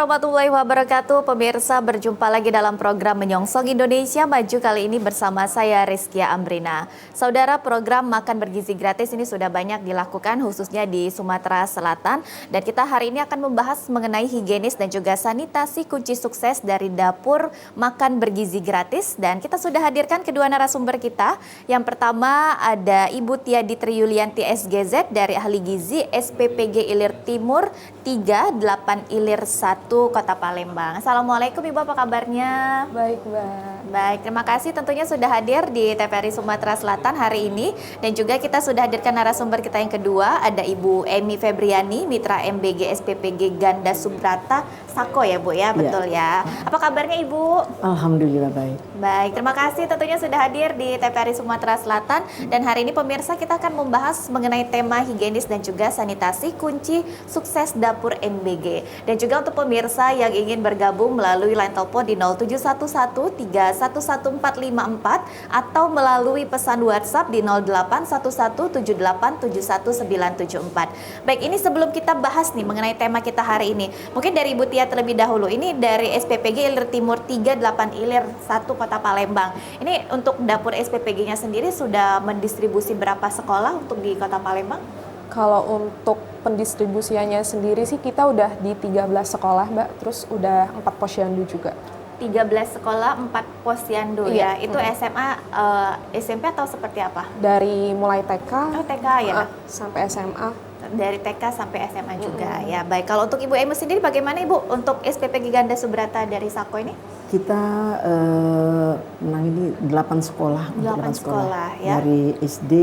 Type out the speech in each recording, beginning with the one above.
warahmatullahi wabarakatuh. Pemirsa, berjumpa lagi dalam program Menyongsong Indonesia Maju kali ini bersama saya Rizkia Amrina. Saudara, program makan bergizi gratis ini sudah banyak dilakukan khususnya di Sumatera Selatan. Dan kita hari ini akan membahas mengenai higienis dan juga sanitasi kunci sukses dari dapur makan bergizi gratis. Dan kita sudah hadirkan kedua narasumber kita. Yang pertama ada Ibu Tiadi Triyulianti SGZ dari Ahli Gizi SPPG Ilir Timur 38 Ilir 1 Kota Palembang. Assalamualaikum Ibu, apa kabarnya? Baik, Mbak. Baik, terima kasih tentunya sudah hadir di TVRI Sumatera Selatan hari ini. Dan juga kita sudah hadirkan narasumber kita yang kedua, ada Ibu Emi Febriani, Mitra MBG SPPG Ganda Subrata Sako ya Bu ya, betul ya. Apa kabarnya Ibu? Alhamdulillah baik. Baik, terima kasih tentunya sudah hadir di TVRI Sumatera Selatan. Dan hari ini pemirsa kita akan membahas mengenai tema higienis dan juga sanitasi kunci sukses dapur MBG. Dan juga untuk pemirsa yang ingin bergabung melalui line telepon di 0711311454 atau melalui pesan WhatsApp di 081178719174. Baik, ini sebelum kita bahas nih mengenai tema kita hari ini, mungkin dari Ibu Tia terlebih dahulu. Ini dari SPPG Ilir Timur 38 Ilir 1 Kota Palembang. Ini untuk dapur SPPG-nya sendiri sudah mendistribusi berapa sekolah untuk di Kota Palembang? Kalau untuk pendistribusiannya sendiri sih kita udah di 13 sekolah, Mbak. Terus udah 4 posyandu juga. 13 sekolah, 4 posyandu ya. Itu SMA, SMP atau seperti apa? Dari mulai TK, TK ya? sampai SMA. Dari TK sampai SMA juga ya. Baik, kalau untuk Ibu Emi sendiri bagaimana Ibu untuk SPPG Ganda Subrata dari Sako ini? Kita menangani 8 sekolah. 8 sekolah ya. Dari SD,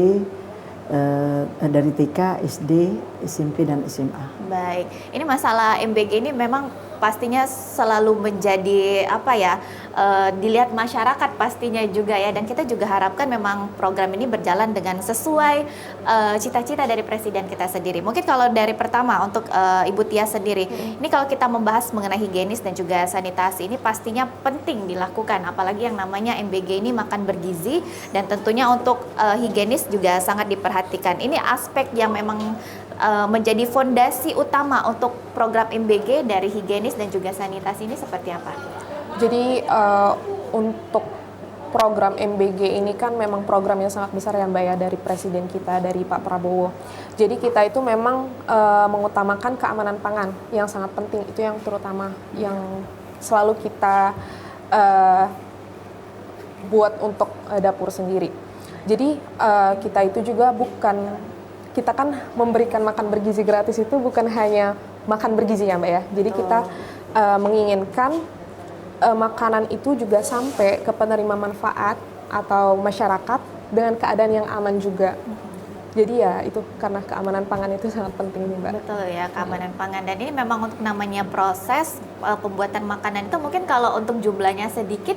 dari TK, SD, SMP dan SMA. Baik, ini masalah MBG ini memang pastinya selalu menjadi dilihat masyarakat pastinya juga ya, dan kita juga harapkan memang program ini berjalan dengan sesuai cita-cita dari presiden kita sendiri. Mungkin kalau dari pertama untuk Ibu Tia sendiri, ini kalau kita membahas mengenai higienis dan juga sanitasi ini pastinya penting dilakukan, apalagi yang namanya MBG ini makan bergizi, dan tentunya untuk higienis juga sangat diperhatikan. Ini aspek yang memang menjadi fondasi utama untuk program MBG dari higienis dan juga sanitasi ini seperti apa? Jadi untuk program MBG ini kan memang program yang sangat besar ya Mbak ya, dari presiden kita, dari Pak Prabowo. Jadi kita itu memang mengutamakan keamanan pangan yang sangat penting, itu yang terutama yang selalu kita buat untuk dapur sendiri. Jadi kita itu juga kita kan memberikan makan bergizi gratis itu bukan hanya makan bergizi ya Mbak ya. Jadi kita menginginkan makanan itu juga sampai ke penerima manfaat atau masyarakat dengan keadaan yang aman juga. Jadi ya itu karena keamanan pangan itu sangat penting nih Mbak. Betul ya, keamanan pangan. Dan ini memang untuk namanya proses pembuatan makanan itu mungkin kalau untuk jumlahnya sedikit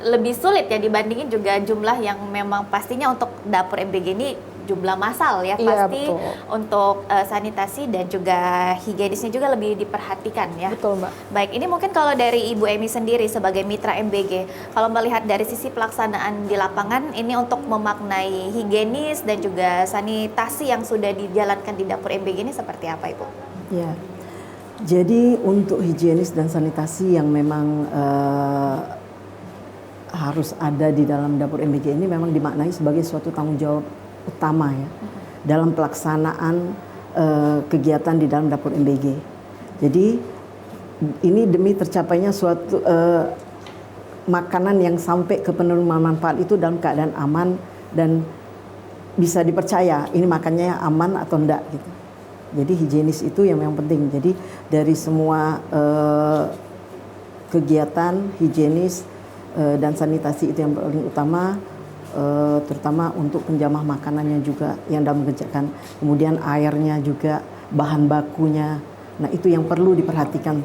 lebih sulit ya dibandingin juga jumlah yang memang pastinya untuk dapur MBG ini jumlah massal ya, pasti betul. Untuk sanitasi dan juga higienisnya juga lebih diperhatikan ya. Betul Mbak. Baik, ini mungkin kalau dari Ibu Emi sendiri sebagai mitra MBG, kalau melihat dari sisi pelaksanaan di lapangan ini untuk memaknai higienis dan juga sanitasi yang sudah dijalankan di dapur MBG ini seperti apa Ibu? Ya, jadi untuk higienis dan sanitasi yang memang harus ada di dalam dapur MBG ini memang dimaknai sebagai suatu tanggung jawab utama ya dalam pelaksanaan kegiatan di dalam dapur MBG. Jadi ini demi tercapainya suatu makanan yang sampai ke penerima manfaat itu dalam keadaan aman dan bisa dipercaya ini makannya aman atau enggak gitu. Jadi higienis itu yang penting. Jadi dari semua kegiatan higienis dan sanitasi itu yang paling utama, terutama untuk penjamah makanannya juga yang dalam mengerjakan, kemudian airnya juga, bahan bakunya. Nah itu yang perlu diperhatikan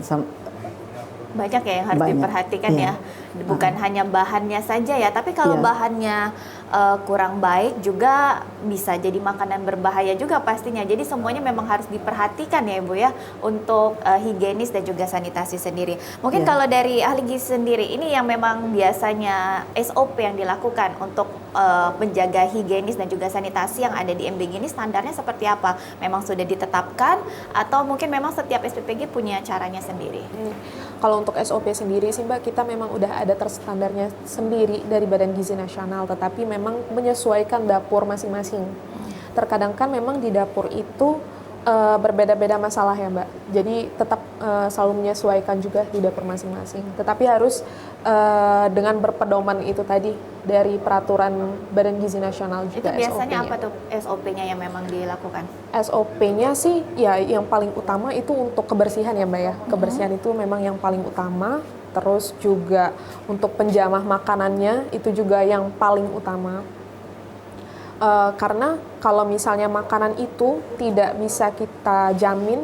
banyak ya yang harus Banyak, diperhatikan iya. ya, bukan hanya bahannya saja ya, tapi kalau Iya. bahannya kurang baik juga bisa jadi makanan berbahaya juga pastinya. Jadi semuanya memang harus diperhatikan ya Ibu ya untuk higienis dan juga sanitasi sendiri. Mungkin Iya. kalau dari ahli gizi sendiri ini yang memang biasanya SOP yang dilakukan untuk menjaga higienis dan juga sanitasi yang ada di MBG ini standarnya seperti apa? Memang sudah ditetapkan atau mungkin memang setiap SPPG punya caranya sendiri? Kalau untuk SOP sendiri sih Mbak, kita memang udah ada terstandarnya sendiri dari Badan Gizi Nasional, tetapi memang menyesuaikan dapur masing-masing. Terkadang kan memang di dapur itu berbeda-beda masalah ya Mbak, jadi tetap selalu menyesuaikan juga di dapur masing-masing. Tetapi harus dengan berpedoman itu tadi dari peraturan Badan Gizi Nasional Itu juga biasanya SOP-nya. apa tuh SOP-nya yang memang dilakukan? SOP-nya sih ya yang paling utama itu untuk kebersihan ya Mbak ya. Kebersihan itu memang yang paling utama. Terus juga untuk penjamah makanannya itu juga yang paling utama. Karena kalau misalnya makanan itu tidak bisa kita jamin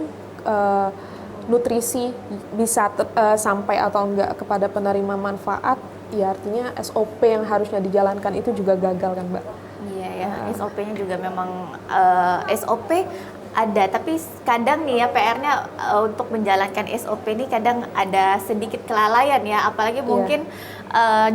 nutrisi bisa sampai atau enggak kepada penerima manfaat, ya artinya SOP yang harusnya dijalankan itu juga gagal kan Mbak. Iya ya, SOP-nya juga memang SOP ada, tapi kadang nih ya PR-nya untuk menjalankan SOP ini kadang ada sedikit kelalaian ya, apalagi mungkin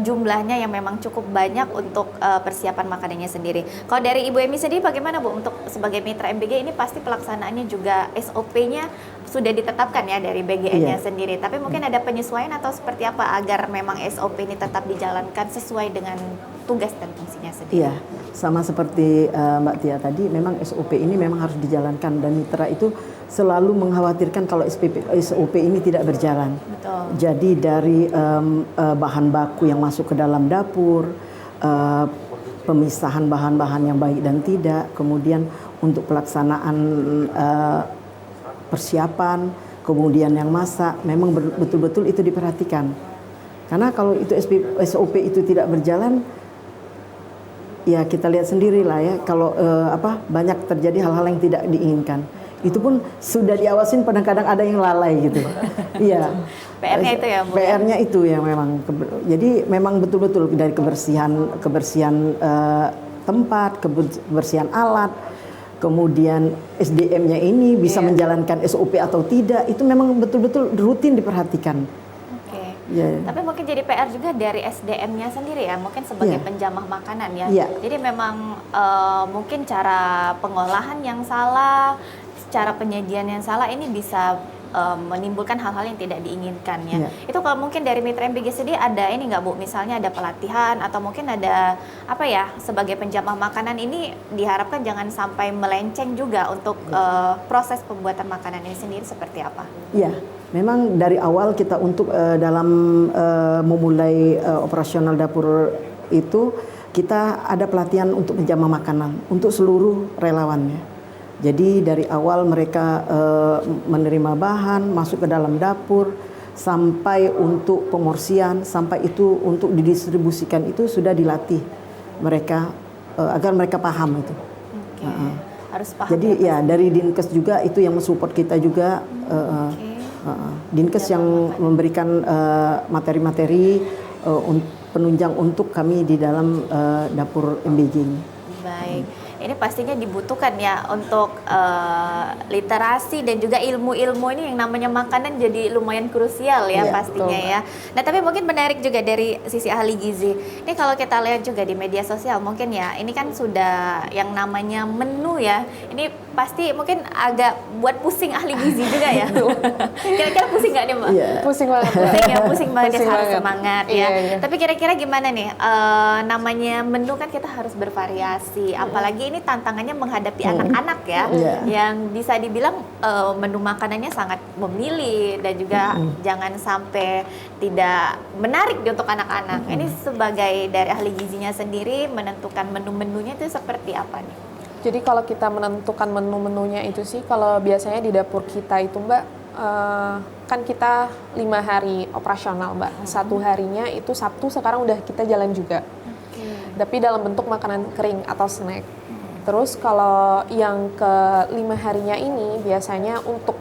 jumlahnya yang memang cukup banyak untuk persiapan makanannya sendiri. Kalau dari Ibu Emi sendiri bagaimana Bu untuk sebagai mitra MBG ini pasti pelaksanaannya juga SOP-nya sudah ditetapkan ya dari BGN-nya sendiri, tapi mungkin ada penyesuaian atau seperti apa agar memang SOP ini tetap dijalankan sesuai dengan tugas dan fungsinya sendiri? Iya, sama seperti Mbak Tia tadi, memang SOP ini memang harus dijalankan dan mitra itu selalu mengkhawatirkan kalau SOP ini tidak berjalan. Betul. Jadi dari bahan baku yang masuk ke dalam dapur, pemisahan bahan-bahan yang baik dan tidak, kemudian untuk pelaksanaan persiapan, kemudian yang masak, memang betul-betul itu diperhatikan. Karena kalau itu SOP itu tidak berjalan, ya kita lihat sendiri lah ya, kalau banyak terjadi hal-hal yang tidak diinginkan. Itu pun sudah diawasin, kadang-kadang ada yang lalai gitu. Iya. PR-nya itu ya Bu? PR-nya itu yang memang. Jadi memang betul-betul dari kebersihan tempat, kebersihan alat, kemudian SDM-nya ini bisa menjalankan SOP atau tidak, itu memang betul-betul rutin diperhatikan. Yeah. Tapi mungkin jadi PR juga dari SDM-nya sendiri ya, mungkin sebagai penjamah makanan ya. Jadi memang mungkin cara pengolahan yang salah, cara penyajian yang salah ini bisa menimbulkan hal-hal yang tidak diinginkan ya. Itu kalau mungkin dari Mitra MBG sendiri ada ini nggak Bu? Misalnya ada pelatihan atau mungkin ada apa ya, sebagai penjamah makanan ini diharapkan jangan sampai melenceng juga untuk proses pembuatan makanan ini sendiri seperti apa? Iya. Memang dari awal kita untuk dalam memulai operasional dapur itu kita ada pelatihan untuk penjamah makanan untuk seluruh relawannya. Jadi dari awal mereka menerima bahan masuk ke dalam dapur sampai untuk pemorsian, sampai itu untuk didistribusikan itu sudah dilatih mereka agar mereka paham itu. Harus paham. Jadi ya dari Dinkes juga itu yang mensupport kita juga. Dinkes yang memberikan materi-materi penunjang untuk kami di dalam dapur MBG ini. Baik. Ini pastinya dibutuhkan ya untuk literasi dan juga ilmu-ilmu ini yang namanya makanan jadi lumayan krusial ya pastinya ya. Nah tapi mungkin menarik juga dari sisi ahli gizi. Ini kalau kita lihat juga di media sosial mungkin ya, ini kan sudah yang namanya menu ya. Ini pasti mungkin agak buat pusing ahli gizi juga ya. Kira-kira pusing nggak nih Mbak? Pusing banget. Pusing banget ya, harus semangat ya. Tapi kira-kira gimana nih? Namanya menu kan kita harus bervariasi, apalagi ini tantangannya menghadapi anak-anak ya, yang bisa dibilang menu makanannya sangat memilih dan juga jangan sampai tidak menarik untuk anak-anak. Ini sebagai dari ahli gizinya sendiri menentukan menu-menunya itu seperti apa nih? Jadi kalau kita menentukan menu-menunya itu sih, kalau biasanya di dapur kita itu Mbak, kan kita 5 hari operasional Mbak. Satu harinya itu Sabtu sekarang udah kita jalan juga. Tapi dalam bentuk makanan kering atau snack. Terus kalau yang ke 5 harinya ini biasanya untuk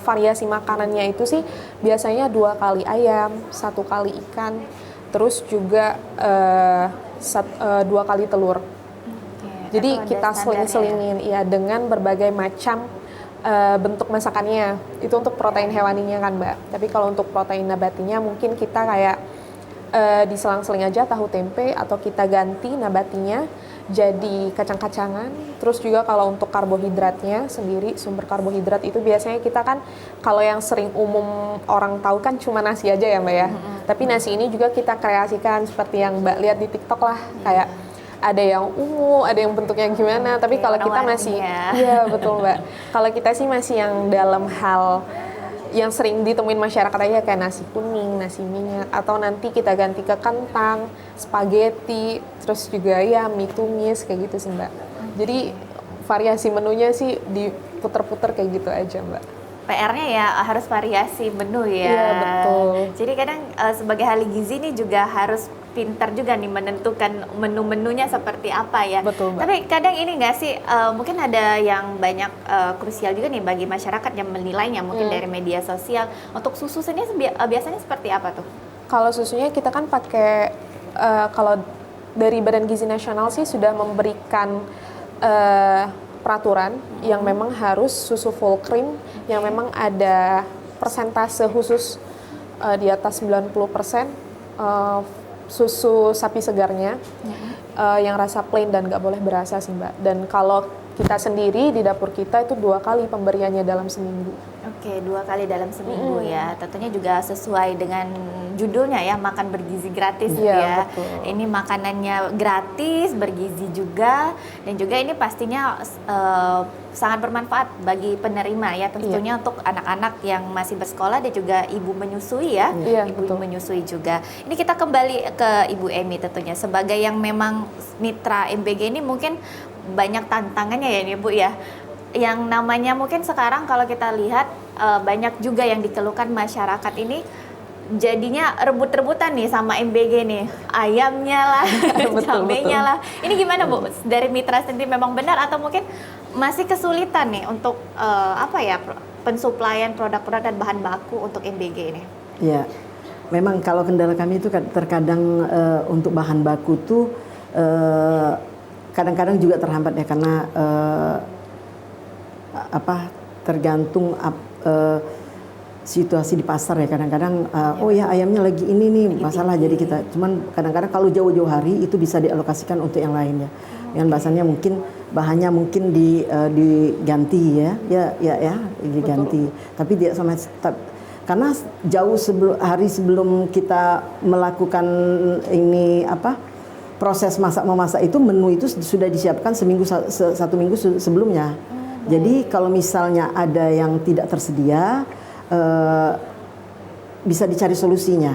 variasi makanannya itu sih biasanya 2 kali ayam, 1 kali ikan, terus juga 2 kali telur. Jadi Atau ada kita standarnya? seling-selingin ya dengan berbagai macam bentuk masakannya. Itu untuk protein hewaninya kan Mbak. Tapi kalau untuk protein nabatinya mungkin kita kayak diselang-seling aja tahu tempe, atau kita ganti nabatinya jadi kacang-kacangan. Terus juga kalau untuk karbohidratnya sendiri, sumber karbohidrat itu biasanya kita kan kalau yang sering umum orang tahu kan cuma nasi aja ya Mbak ya. Tapi nasi ini juga kita kreasikan seperti yang Mbak lihat di TikTok lah, kayak ada yang ungu, ada yang bentuknya gimana. Tapi kalau kita masih, iya betul Mbak. Kalau kita sih masih yang dalam hal yang sering ditemuin masyarakat aja kayak nasi kuning, nasi minyak, atau nanti kita ganti ke kentang, spaghetti, terus juga ya mie tumis kayak gitu sih Mbak. Jadi variasi menunya sih diputer-puter kayak gitu aja Mbak. PR-nya ya harus variasi menu ya. Iya, betul. Jadi kadang sebagai ahli gizi nih juga harus pintar juga nih menentukan menu-menunya seperti apa ya. Betul, Mbak. Tapi kadang ini nggak sih, mungkin ada yang banyak krusial juga nih bagi masyarakat yang menilainya mungkin dari media sosial. Untuk susu sendiri biasanya seperti apa tuh? Kalau susunya kita kan pakai, kalau dari Badan Gizi Nasional sih sudah memberikan peraturan yang memang harus susu full cream yang memang ada persentase khusus di atas 90% susu sapi segarnya yang rasa plain dan nggak boleh berasa sih Mbak. Dan kalau kita sendiri di dapur kita itu 2 kali pemberiannya dalam seminggu. Oke, 2 kali dalam seminggu ya. Tentunya juga sesuai dengan judulnya ya, makan bergizi gratis Iya, ya. betul. Ini makanannya gratis, bergizi juga, dan juga ini pastinya sangat bermanfaat bagi penerima ya. Tentunya untuk anak-anak yang masih bersekolah dan juga ibu menyusui ya. Iya, Ibu betul. menyusui juga. Ini kita kembali ke Ibu Emi tentunya sebagai yang memang mitra MBG ini mungkin banyak tantangannya ya nih Bu ya. Yang namanya mungkin sekarang kalau kita lihat banyak juga yang dikeluhkan masyarakat ini jadinya rebut-rebutan nih sama MBG nih, ayamnya lah, cabenya lah. Ini gimana Bu? Dari mitra sendiri memang benar atau mungkin masih kesulitan nih untuk pensuplaian produk-produk dan bahan baku untuk MBG ini? Ya, memang kalau kendala kami itu terkadang untuk bahan baku tuh kadang-kadang juga terhambat ya karena tergantung situasi di pasar ya. Kadang-kadang oh ya ayamnya lagi ini nih masalah, jadi kita cuman kadang-kadang kalau jauh-jauh hari itu bisa dialokasikan untuk yang lainnya. Dengan bahasanya mungkin bahannya mungkin diganti ya diganti. Tapi dia sama karena jauh hari sebelum kita melakukan ini proses memasak itu, menu itu sudah disiapkan satu minggu sebelumnya. Jadi kalau misalnya ada yang tidak tersedia, bisa dicari solusinya.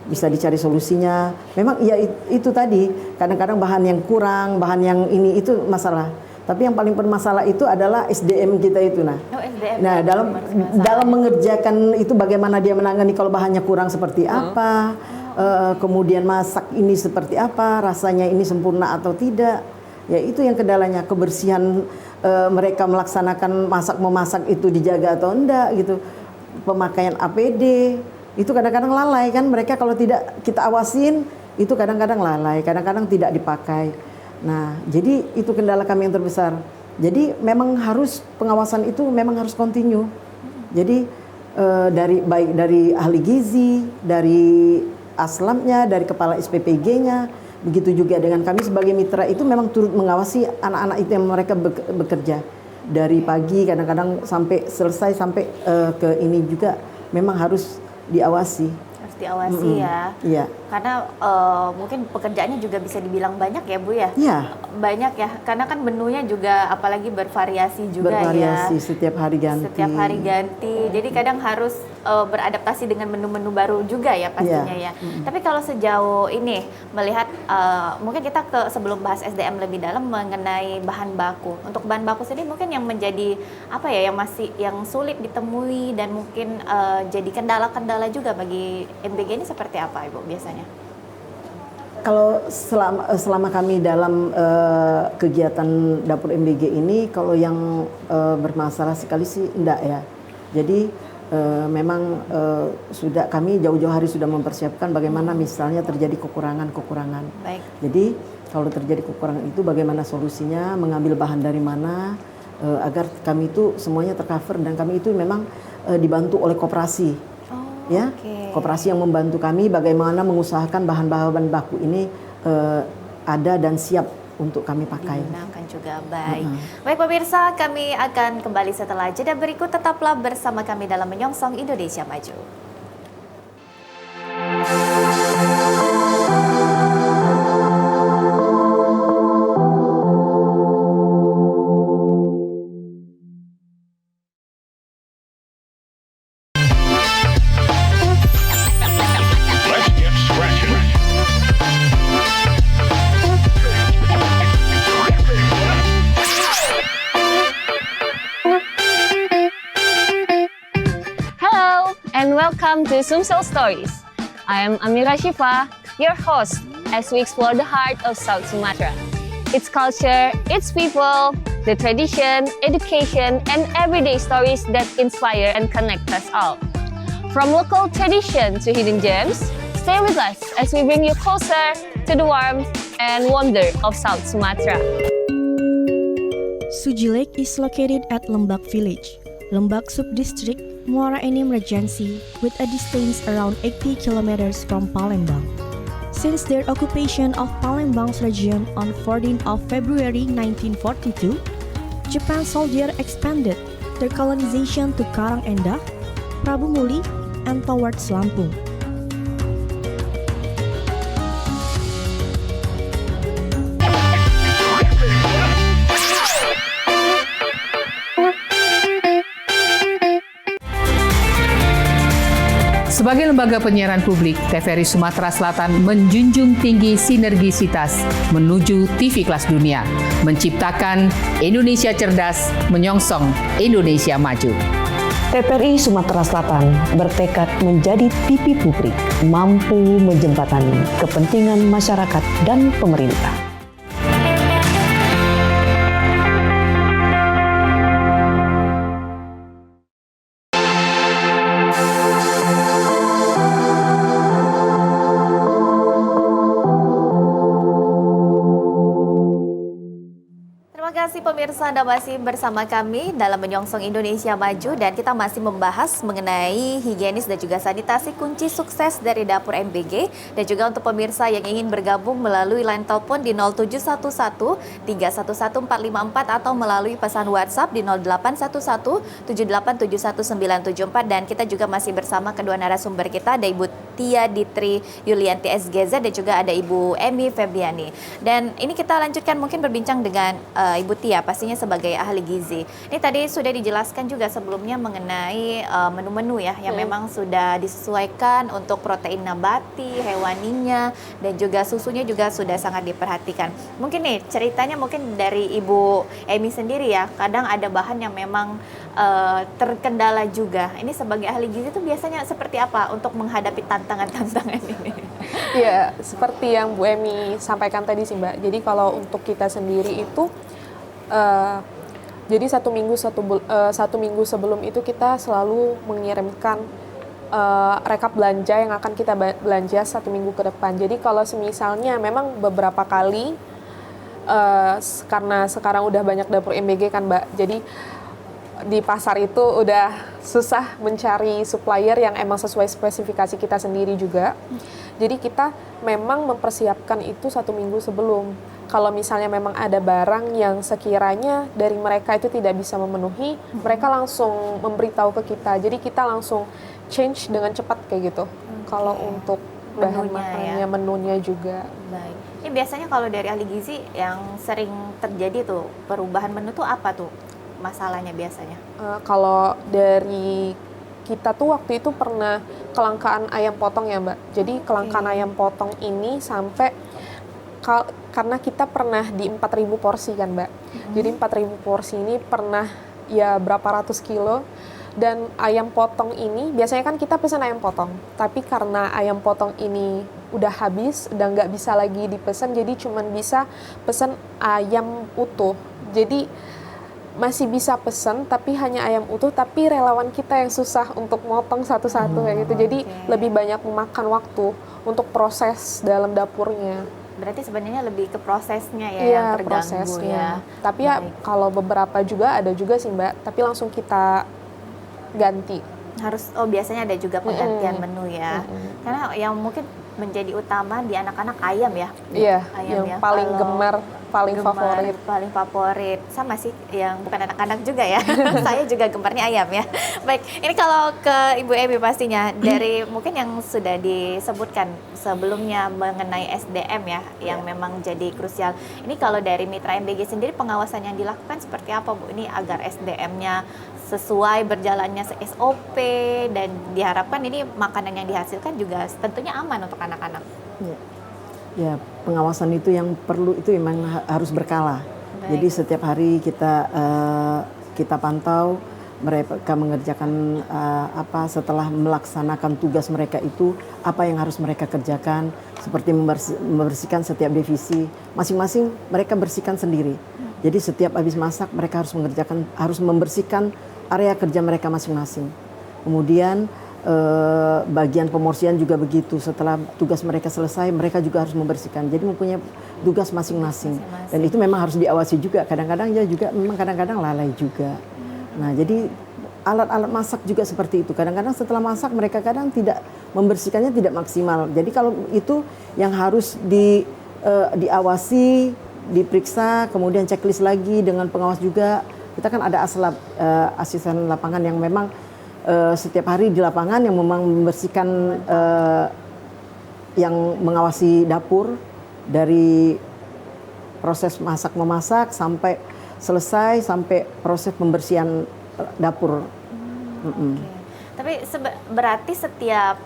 Bisa dicari solusinya. Memang ya itu tadi, kadang-kadang bahan yang kurang, bahan yang ini itu masalah. Tapi yang paling bermasalah itu adalah SDM kita itu. SDM Nah, dalam mengerjakan itu bagaimana dia menangani kalau bahannya kurang seperti apa. Kemudian masak ini seperti apa, rasanya ini sempurna atau tidak, ya itu yang kendalanya. Kebersihan mereka melaksanakan memasak itu dijaga atau enggak gitu, pemakaian APD itu kadang-kadang lalai kan, mereka kalau tidak kita awasin itu kadang-kadang lalai, kadang-kadang tidak dipakai. Nah jadi itu kendala kami yang terbesar. Jadi memang harus pengawasan itu memang harus kontinu. Jadi baik dari ahli gizi, dari aslamnya, dari kepala SPPG-nya, begitu juga dengan kami sebagai mitra itu memang turut mengawasi anak-anak itu yang mereka bekerja dari pagi kadang-kadang sampai selesai sampai ke ini juga memang harus diawasi. Harus diawasi ya. Iya. Karena mungkin pekerjaannya juga bisa dibilang banyak ya Bu ya. Iya. Banyak ya, karena kan menunya juga apalagi bervariasi juga bervariasi, ya. setiap hari ganti. Setiap hari ganti. Jadi kadang harus beradaptasi dengan menu-menu baru juga ya pastinya ya. Tapi kalau sejauh ini melihat mungkin kita sebelum bahas SDM lebih dalam mengenai bahan baku. Untuk bahan baku sendiri mungkin yang menjadi yang sulit ditemui dan mungkin jadi kendala-kendala juga bagi MBG ini seperti apa Ibu biasanya? Kalau selama kami dalam kegiatan dapur MBG ini, kalau yang bermasalah sekali sih enggak ya. Jadi memang sudah kami jauh-jauh hari sudah mempersiapkan bagaimana misalnya terjadi kekurangan-kekurangan. Baik. Jadi kalau terjadi kekurangan itu bagaimana solusinya, mengambil bahan dari mana agar kami itu semuanya tercover, dan kami itu memang dibantu oleh koperasi. Ya, koperasi yang membantu kami bagaimana mengusahakan bahan-bahan baku ini ada dan siap untuk kami pakai. Digunakan juga, baik. Baik pemirsa, kami akan kembali setelah jeda berikut. Tetaplah bersama kami dalam Menyongsong Indonesia Maju. Let's get scratching. Hello and welcome to Sumsel Stories. I am Amira Shifa, your host, as we explore the heart of South Sumatra. Its culture, its people, the tradition, education, and everyday stories that inspire and connect us all. From local tradition to hidden gems, stay with us as we bring you closer to the warmth and wonder of South Sumatra. Suji Lake is located at Lembak Village, Lembak Subdistrict, Muara Enim Regency, with a distance around 80 kilometers from Palembang. Since their occupation of Palembang's region on 14th of February 1942, Japan soldiers expanded their colonization to Karang Endah, Prabu Muli, and towards Lampung. Sebagai lembaga penyiaran publik, TVRI Sumatera Selatan menjunjung tinggi sinergisitas menuju TV kelas dunia, menciptakan Indonesia cerdas, menyongsong Indonesia maju. TVRI Sumatera Selatan bertekad menjadi TV publik, mampu menjembatani kepentingan masyarakat dan pemerintah. Terima kasih pemirsa, Anda masih bersama kami dalam Menyongsong Indonesia Maju, dan kita masih membahas mengenai higienis dan juga sanitasi kunci sukses dari dapur MBG. Dan juga untuk pemirsa yang ingin bergabung melalui line telepon di 0711 311 454 atau melalui pesan WhatsApp di 0811 7871974. Dan kita juga masih bersama kedua narasumber kita, ada Ibu Tia Ditri Yulianti SGZ dan juga ada Ibu Emi Febriani. Dan ini kita lanjutkan mungkin berbincang dengan Ibu Tia, pastinya sebagai ahli gizi. Ini tadi sudah dijelaskan juga sebelumnya mengenai menu-menu ya yang memang sudah disesuaikan untuk protein nabati, hewaninya, dan juga susunya juga sudah sangat diperhatikan. Mungkin nih ceritanya mungkin dari Ibu Emi sendiri ya, kadang ada bahan yang memang terkendala juga. Ini sebagai ahli gizi itu biasanya seperti apa untuk menghadapi tantangan-tantangan ini? Ya, seperti yang Bu Emi sampaikan tadi sih Mbak. Jadi kalau untuk kita sendiri itu, jadi satu minggu sebelum itu kita selalu mengirimkan rekap belanja yang akan kita belanja 1 minggu ke depan. Jadi kalau misalnya memang beberapa kali, karena sekarang udah banyak dapur MBG kan Mbak, jadi di pasar itu udah susah mencari supplier yang emang sesuai spesifikasi kita sendiri juga. Jadi kita memang mempersiapkan itu 1 minggu sebelum. Kalau misalnya memang ada barang yang sekiranya dari mereka itu tidak bisa memenuhi, mereka langsung memberitahu ke kita. Jadi kita langsung change dengan cepat kayak gitu. Kalau untuk bahan makanannya, menunya juga. Baik. Ini biasanya kalau dari ahli gizi yang sering terjadi tuh perubahan menu tuh apa tuh masalahnya biasanya? Kalau dari kita tuh waktu itu pernah kelangkaan ayam potong ya Mbak. Jadi kelangkaan ayam potong ini sampai karena kita pernah di 4.000 porsi kan Mbak. Jadi 4.000 porsi ini pernah ya berapa ratus kilo. Dan ayam potong ini, biasanya kan kita pesan ayam potong, tapi karena ayam potong ini udah habis, udah nggak bisa lagi dipesan, jadi cuman bisa pesan ayam utuh. Jadi masih bisa pesan, tapi hanya ayam utuh, tapi relawan kita yang susah untuk motong satu-satu kayak gitu. Jadi lebih banyak memakan waktu untuk proses dalam dapurnya. Berarti sebenarnya lebih ke prosesnya ya Iya, yang terganggu prosesnya. ya. Tapi ya kalau beberapa juga ada juga sih Mbak, tapi langsung kita ganti. Harus biasanya ada juga penggantian menu ya. Karena yang mungkin menjadi utama di anak-anak ayam ya. Iya, Ayam yang ya. paling Kalau gemar, paling favorit. Paling favorit. Sama sih yang bukan anak-anak juga ya. Saya juga gemarnya ayam ya. Baik, ini kalau ke Ibu Emi pastinya dari mungkin yang sudah disebutkan sebelumnya mengenai SDM ya yang memang jadi krusial. Ini kalau dari Mitra MBG sendiri pengawasan yang dilakukan seperti apa Bu? Ini agar SDM-nya sesuai berjalannya SOP dan diharapkan ini makanan yang dihasilkan juga tentunya aman untuk anak-anak. Ya, pengawasan itu yang perlu itu memang harus berkala. Jadi setiap hari kita pantau mereka mengerjakan apa setelah melaksanakan tugas mereka itu apa yang harus mereka kerjakan, seperti membersihkan setiap divisi masing-masing mereka bersihkan sendiri. Jadi setiap habis masak mereka harus membersihkan area kerja mereka masing-masing. Kemudian bagian pemorsian juga begitu. Setelah tugas mereka selesai, mereka juga harus membersihkan. Jadi mempunyai tugas masing-masing. Dan itu memang harus diawasi juga. Kadang-kadang ya juga memang kadang-kadang lalai juga. Nah, jadi alat-alat masak juga seperti itu. Kadang-kadang setelah masak mereka kadang tidak membersihkannya tidak maksimal. Jadi kalau itu yang harus diawasi, diperiksa, kemudian checklist lagi dengan pengawas juga. Kita kan ada asisten lapangan yang memang setiap hari di lapangan yang memang membersihkan, yang mengawasi dapur dari proses masak-memasak sampai selesai, sampai proses pembersihan dapur. Tapi berarti setiap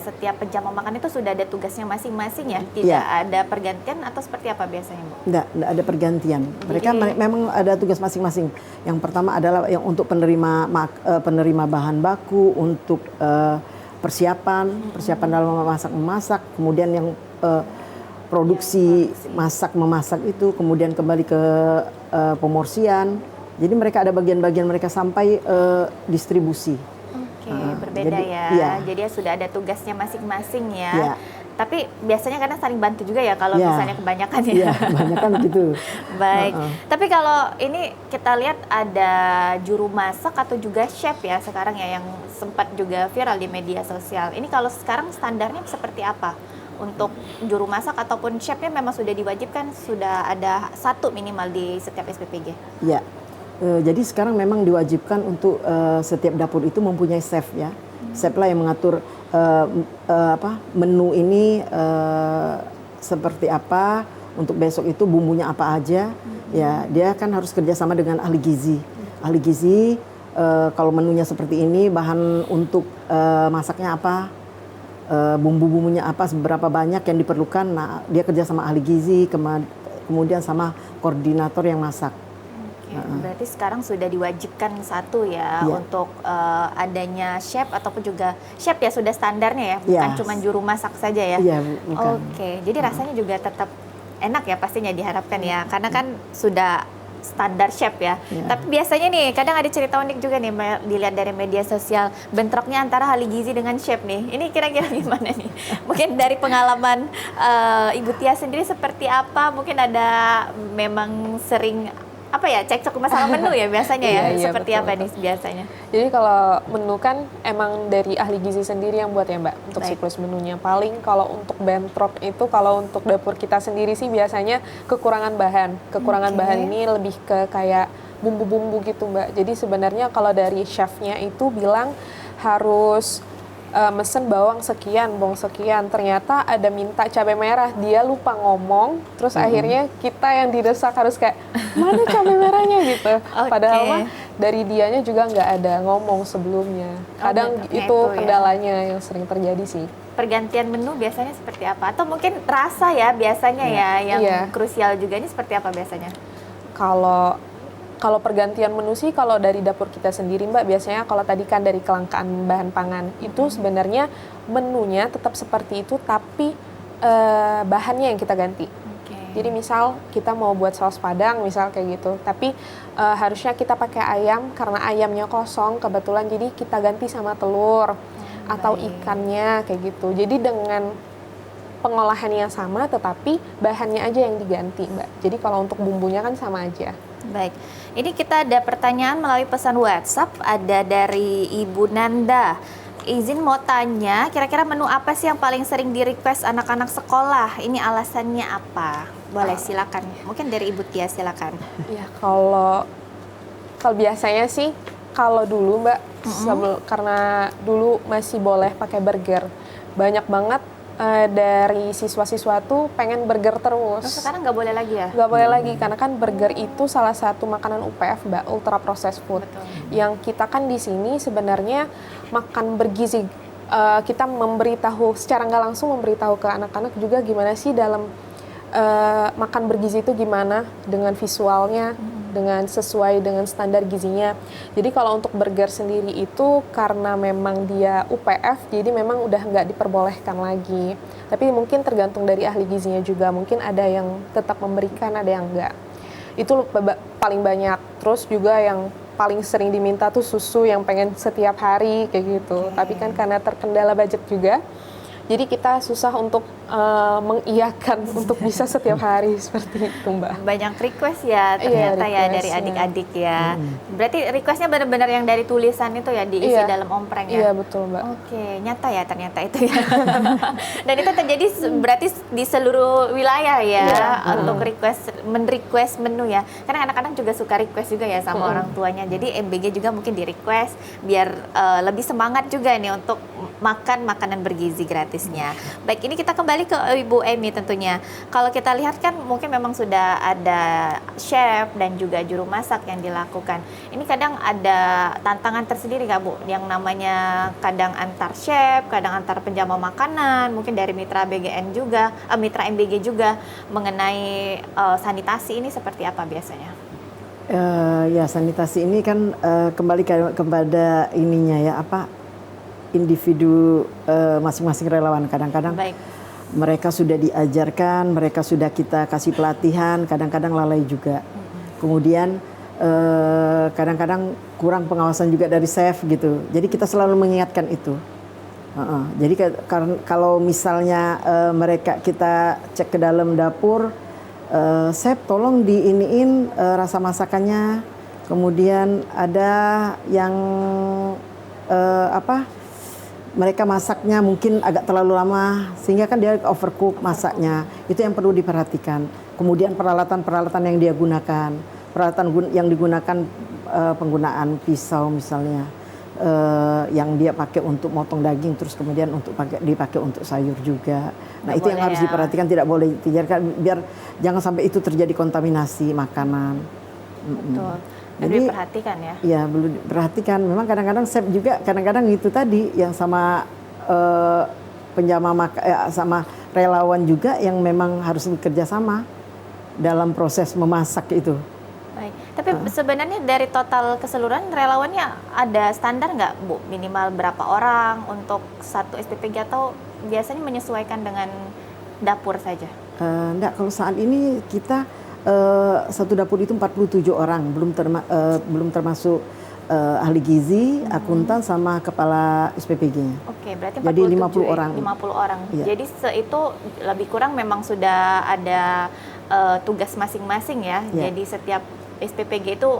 setiap jam makan itu sudah ada tugasnya masing-masing ya? Tidak ada pergantian atau seperti apa biasanya Bu? Tidak ada pergantian. Mereka memang ada tugas masing-masing. Yang pertama adalah yang untuk penerima bahan baku, untuk persiapan dalam memasak, kemudian yang produksi masak-memasak itu, kemudian kembali ke pemorsian. Jadi mereka ada bagian-bagian mereka sampai distribusi. Oke, berbeda Jadi sudah ada tugasnya masing-masing ya. Iya. Tapi biasanya kadang saling bantu juga ya kalau misalnya kebanyakan ya. Iya, kebanyakan gitu. Baik. Tapi kalau ini kita lihat ada juru masak atau juga chef ya sekarang ya yang sempat juga viral di media sosial. Ini kalau sekarang standarnya seperti apa? Untuk juru masak ataupun chefnya memang sudah diwajibkan, sudah ada satu minimal di setiap SPPG? Iya. Jadi sekarang memang diwajibkan untuk setiap dapur itu mempunyai chef ya. Chef lah yang mengatur menu ini seperti apa, untuk besok itu bumbunya apa aja. Ya, dia kan harus kerjasama dengan ahli gizi. Ahli gizi kalau menunya seperti ini, bahan untuk masaknya apa, bumbu-bumbunya apa, seberapa banyak yang diperlukan. Nah, dia kerja sama ahli gizi, kemudian sama koordinator yang masak. Berarti sekarang sudah diwajibkan satu ya untuk adanya chef ataupun juga chef ya sudah standarnya ya, bukan cuma juru masak saja ya. Iya, bukan. Oke, jadi rasanya juga tetap enak ya pastinya diharapkan ya, karena kan sudah standar chef ya. Tapi biasanya nih kadang ada cerita unik juga nih dilihat dari media sosial, bentroknya antara ahli gizi dengan chef nih. Ini kira-kira gimana nih? Mungkin dari pengalaman Ibu Tia sendiri seperti apa? Mungkin ada memang sering cekcok masalah menu ya biasanya ya? Seperti betul, apa nih biasanya? Jadi kalau menu kan emang dari ahli gizi sendiri yang buat ya Mbak, untuk siklus menunya. Paling kalau untuk bentrok itu, kalau untuk dapur kita sendiri sih biasanya kekurangan bahan. Kekurangan bahan ini lebih ke kayak bumbu-bumbu gitu Mbak. Jadi sebenarnya kalau dari chefnya itu bilang harus mesen bawang sekian, ternyata ada minta cabai merah, dia lupa ngomong, terus akhirnya kita yang didesak harus kayak mana cabai merahnya gitu. Padahal mah dari dianya juga nggak ada ngomong sebelumnya. Kadang itu kendalanya yang sering terjadi sih. Pergantian menu biasanya seperti apa? Atau mungkin rasa ya biasanya yang krusial juga, ini seperti apa biasanya? Kalau Kalau pergantian menu sih kalau dari dapur kita sendiri Mbak, biasanya kalau tadi kan dari kelangkaan bahan pangan, itu sebenarnya menunya tetap seperti itu tapi bahannya yang kita ganti. Jadi misal kita mau buat saus padang misal kayak gitu, tapi harusnya kita pakai ayam karena ayamnya kosong kebetulan, jadi kita ganti sama telur atau ikannya kayak gitu. Jadi dengan pengolahan yang sama tetapi bahannya aja yang diganti Mbak. Jadi kalau untuk bumbunya kan sama aja. Baik, ini kita ada pertanyaan melalui pesan WhatsApp, ada dari Ibu Nanda. Izin mau tanya, kira-kira menu apa sih yang paling sering di-request anak-anak sekolah? Ini alasannya apa? Boleh silakan. Mungkin dari Ibu Tia silakan. Ya kalau biasanya sih kalau dulu Mbak, karena dulu masih boleh pakai burger, banyak banget dari siswa-siswa tuh pengen burger terus. Sekarang nggak boleh lagi ya? Nggak boleh lagi, karena kan burger itu salah satu makanan UPF, Mbak, ultra processed food. Betul. Yang kita kan di sini sebenarnya makan bergizi, kita memberitahu, secara nggak langsung memberitahu ke anak-anak juga gimana sih dalam makan bergizi itu gimana, dengan visualnya, dengan sesuai dengan standar gizinya. Jadi kalau untuk burger sendiri itu karena memang dia UPF, jadi memang udah nggak diperbolehkan lagi. Tapi mungkin tergantung dari ahli gizinya juga, mungkin ada yang tetap memberikan, ada yang enggak. Itu paling banyak. Terus juga yang paling sering diminta tuh susu yang pengen setiap hari kayak gitu. Tapi kan karena terkendala budget juga, jadi kita susah untuk mengiyakan untuk bisa setiap hari seperti itu Mbak. Banyak request ya ternyata ya dari adik-adik ya. Berarti requestnya benar-benar yang dari tulisan itu ya diisi dalam ompreng ya? Iya betul Mbak. Oke, nyata ya ternyata itu ya. Dan itu terjadi berarti di seluruh wilayah ya untuk men-request menu ya. Karena anak-anak juga suka request juga ya sama orang tuanya. Jadi MBG juga mungkin di request biar lebih semangat juga nih untuk makan makanan bergizi gratisnya. Baik, ini kita kembali ke Ibu Emi tentunya. Kalau kita lihat kan mungkin memang sudah ada chef dan juga juru masak yang dilakukan. Ini kadang ada tantangan tersendiri nggak Bu? Yang namanya kadang antar chef, kadang antar penjama makanan, mungkin dari mitra BGN juga, mitra MBG juga mengenai sanitasi ini seperti apa biasanya? Ya sanitasi ini kan kembali kepada ininya ya individu masing-masing relawan. Kadang-kadang mereka sudah diajarkan, mereka sudah kita kasih pelatihan, kadang-kadang lalai juga. Kemudian kadang-kadang kurang pengawasan juga dari chef gitu. Jadi kita selalu mengingatkan itu. Jadi kalau misalnya mereka kita cek ke dalam dapur, chef tolong diiniin rasa masakannya. Kemudian ada yang mereka masaknya mungkin agak terlalu lama sehingga kan dia overcook masaknya. Itu yang perlu diperhatikan. Kemudian peralatan-peralatan yang dia gunakan, peralatan yang digunakan penggunaan pisau misalnya, yang dia pakai untuk motong daging, terus kemudian dipakai untuk sayur juga. Nah itu yang harus diperhatikan, tidak boleh dibiarkan biar jangan sampai itu terjadi kontaminasi makanan. Betul. Jadi diperhatikan ya? Iya, perlu diperhatikan. Memang kadang-kadang chef juga kadang-kadang itu tadi yang sama sama relawan juga yang memang harus bekerja sama dalam proses memasak itu. Baik. Tapi sebenarnya dari total keseluruhan relawannya ada standar nggak Bu? Minimal berapa orang untuk satu SPPG atau biasanya menyesuaikan dengan dapur saja? Enggak, kalau saat ini kita satu dapur itu 47 orang, belum termasuk ahli gizi, akuntan sama kepala SPPG-nya. Oke, berarti 47, jadi 50 orang. 50 orang. Iya. Jadi itu lebih kurang memang sudah ada tugas masing-masing ya. Iya. Jadi setiap SPPG itu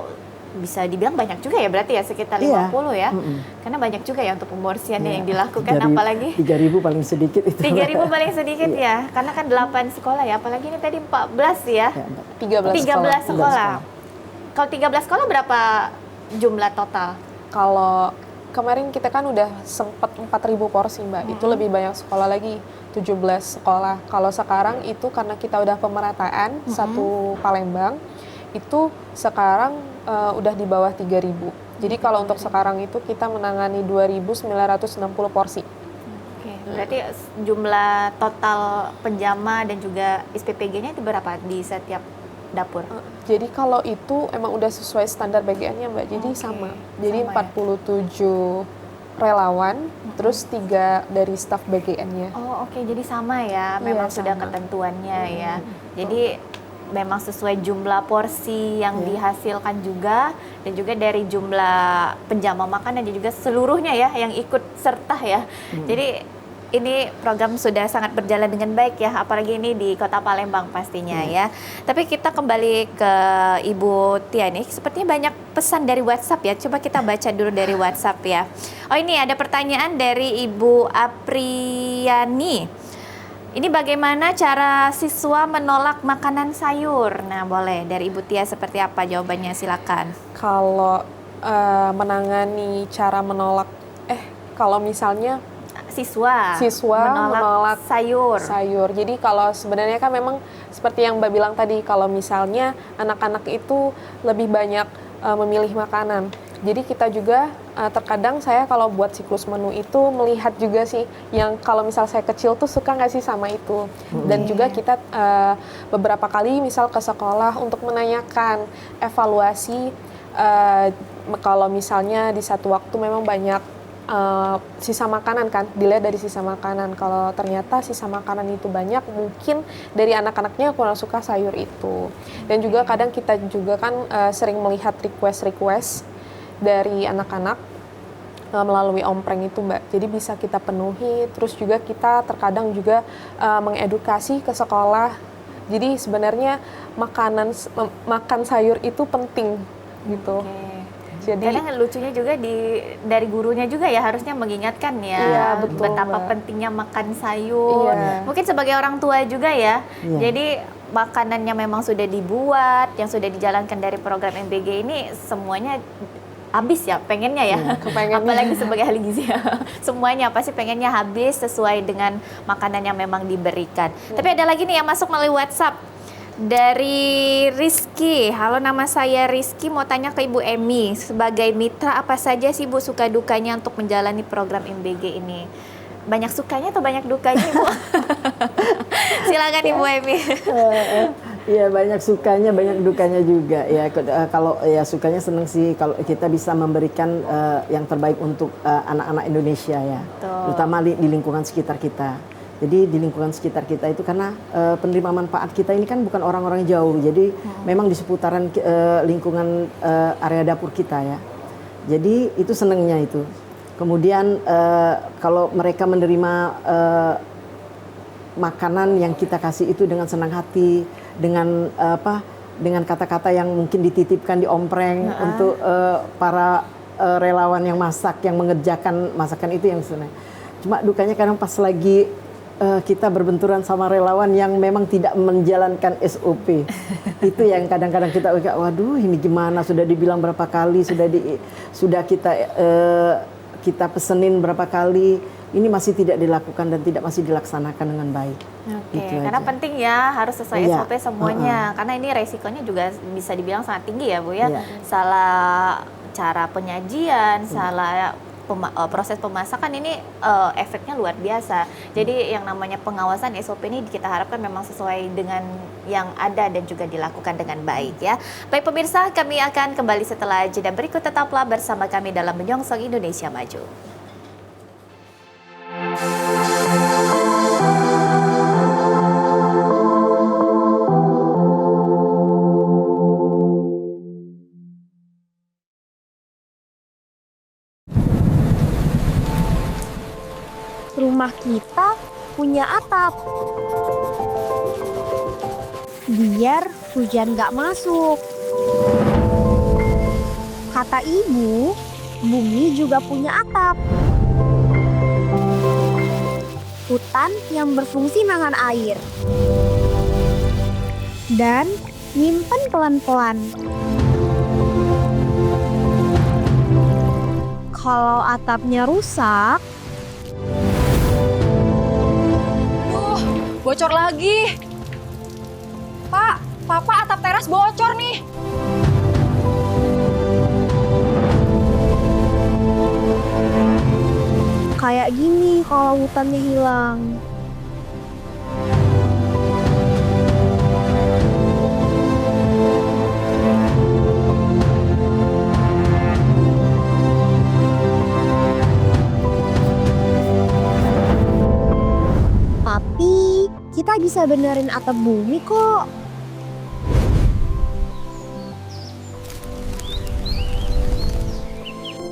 bisa dibilang banyak juga ya berarti ya sekitar 50 ya. Karena banyak juga ya untuk pemorsiannya yang dilakukan, apalagi 3.000 paling sedikit itu. 3.000 paling sedikit ya. Karena kan 8 sekolah ya, apalagi ini tadi 14 ya. 13 sekolah. Kalau 13 sekolah berapa jumlah total? Kalau kemarin kita kan udah sempat 4.000 porsi Mbak, itu lebih banyak sekolah lagi, 17 sekolah. Kalau sekarang itu karena kita udah pemerataan satu Palembang, itu sekarang udah di bawah 3.000. Jadi kalau untuk sekarang itu kita menangani 2.960 porsi. Oke, berarti jumlah total penjama dan juga SPPG-nya itu berapa di setiap dapur? Jadi kalau itu emang udah sesuai standar BGN-nya Mbak, jadi sama. Jadi sama ya? 47 relawan, terus 3 dari staf BGN-nya. Oh oke, jadi sama ya, memang sudah sama. ketentuannya ya. Jadi memang sesuai jumlah porsi yang dihasilkan juga, dan juga dari jumlah penjama makanan dan juga seluruhnya ya yang ikut serta ya. Jadi ini program sudah sangat berjalan dengan baik ya, apalagi ini di Kota Palembang pastinya ya. Tapi kita kembali ke Ibu Tia nih, sepertinya banyak pesan dari WhatsApp ya. Coba kita baca dulu dari WhatsApp ya. Oh ini ada pertanyaan dari Ibu Apriani. Ini bagaimana cara siswa menolak makanan sayur? Nah boleh, dari Ibu Tia seperti apa jawabannya, silakan. Kalau menangani cara menolak, kalau misalnya Siswa menolak sayur. Jadi kalau sebenarnya kan memang seperti yang Mbak bilang tadi, kalau misalnya anak-anak itu lebih banyak memilih makanan. Jadi kita juga terkadang saya kalau buat siklus menu itu melihat juga sih, yang kalau misal saya kecil tuh suka nggak sih sama itu. Dan juga kita beberapa kali misal ke sekolah untuk menanyakan evaluasi kalau misalnya di satu waktu memang banyak sisa makanan kan, dilihat dari sisa makanan. Kalau ternyata sisa makanan itu banyak, mungkin dari anak-anaknya kurang suka sayur itu. Dan juga kadang kita juga kan sering melihat request dari anak-anak melalui ompreng itu Mbak. Jadi bisa kita penuhi, terus juga kita terkadang juga mengedukasi ke sekolah. Jadi sebenarnya makan sayur itu penting gitu. Jadi kadang lucunya juga dari gurunya juga ya, harusnya mengingatkan ya, Iya, betul, betapa Mbak. pentingnya makan sayur. Iya. Mungkin sebagai orang tua juga ya. Iya. Jadi makanannya memang sudah dibuat, yang sudah dijalankan dari program MBG ini semuanya habis ya, pengennya ya. kepengennya. Apalagi sebagai ahli gizi ya. Semuanya pasti pengennya habis sesuai dengan makanan yang memang diberikan. Tapi ada lagi nih yang masuk melalui WhatsApp. Dari Rizky, halo nama saya Rizky, mau tanya ke Ibu Emi, sebagai mitra apa saja sih Bu suka dukanya untuk menjalani program MBG ini? Banyak sukanya atau banyak dukanya Ibu? Silakan Ibu Emi. Iya banyak sukanya, banyak dukanya juga ya. Kalau ya sukanya seneng sih kalau kita bisa memberikan yang terbaik untuk anak-anak Indonesia ya, terutama di lingkungan sekitar kita. Jadi di lingkungan sekitar kita itu karena penerima manfaat kita ini kan bukan orang-orang jauh, jadi memang di seputaran lingkungan area dapur kita ya. Jadi itu senengnya itu. Kemudian kalau mereka menerima makanan yang kita kasih itu dengan senang hati, dengan dengan kata-kata yang mungkin dititipkan di ompreng untuk para relawan yang masak, yang mengerjakan masakan itu yang senang. Cuma dukanya kadang pas lagi kita berbenturan sama relawan yang memang tidak menjalankan SOP. Itu yang kadang-kadang kita waduh ini gimana, sudah dibilang berapa kali, sudah kita pesenin berapa kali, ini masih tidak dilakukan dan masih dilaksanakan dengan baik. Oke, karena penting ya harus sesuai SOP semuanya. Karena ini resikonya juga bisa dibilang sangat tinggi ya Bu ya. Salah cara penyajian, salah proses pemasakan ini efeknya luar biasa. Jadi yang namanya pengawasan SOP ini kita harapkan memang sesuai dengan yang ada dan juga dilakukan dengan baik ya. Baik pemirsa, kami akan kembali setelah jeda berikut, tetaplah bersama kami dalam Menyongsong Indonesia Maju. Rumah kita punya atap. Biar hujan gak masuk. Kata ibu, bumi juga punya atap. Hutan yang berfungsi nahan air. Dan nyimpen pelan-pelan. Kalau atapnya rusak, bocor lagi. Pak, Papa atap teras bocor nih. kayak gini kalau hutannya hilang. bisa benerin atap bumi kok.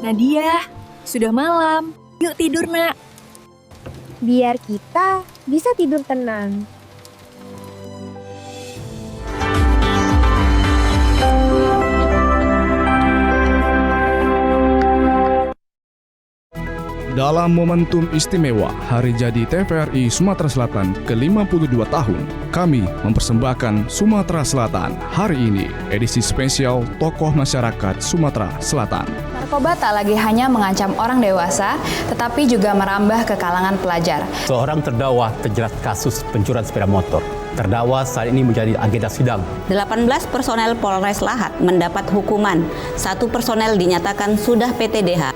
Nadia, sudah malam. Yuk tidur, Nak. Biar kita bisa tidur tenang. Dalam momentum istimewa Hari Jadi TVRI Sumatera Selatan ke-52 tahun, kami mempersembahkan Sumatera Selatan hari ini, edisi spesial Tokoh Masyarakat Sumatera Selatan. Narkoba tak lagi hanya mengancam orang dewasa, tetapi juga merambah ke kalangan pelajar. Seorang terdakwa terjerat kasus pencurian sepeda motor. Terdakwa saat ini menjadi agenda sidang. 18 personel Polres Lahat mendapat hukuman. 1 personel dinyatakan sudah PTDH.